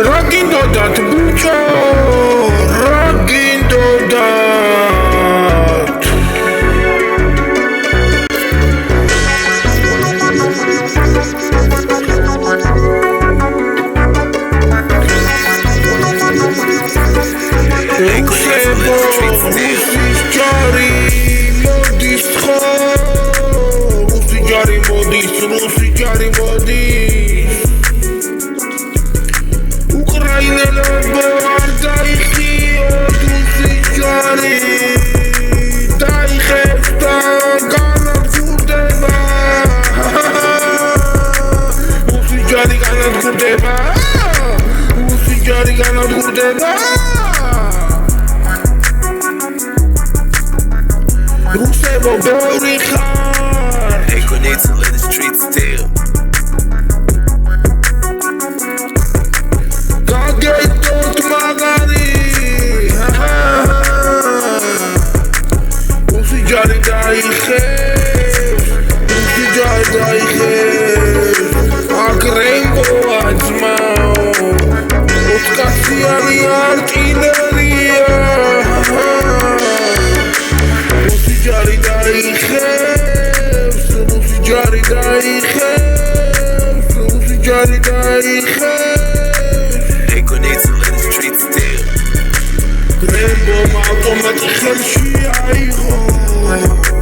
Ragindodad bucho, ragindodad. Usebo, usis jari, modis tcho. Usi jari modis, rusi jari modis. Ukrainelebo ar daixიოთ usis jari. Daixებს და განადგურდება. Usis jari განადგურდება. Usis jari განადგურდება. Usebo ბევრი ხარ. Equinate to let the streets tell. Გაგეთოთ მაგარი. Usi jari დაიხებს. Usi jari დაიხებს. აკრენკოა ძმაო. ოთკაციანი არტილერია. Usi jari დაიხებს. Usi jari დაიხებს. Usi jari დაიხებს. Equinate to let the streets tell. Rembo ma automat ხელში აიღო.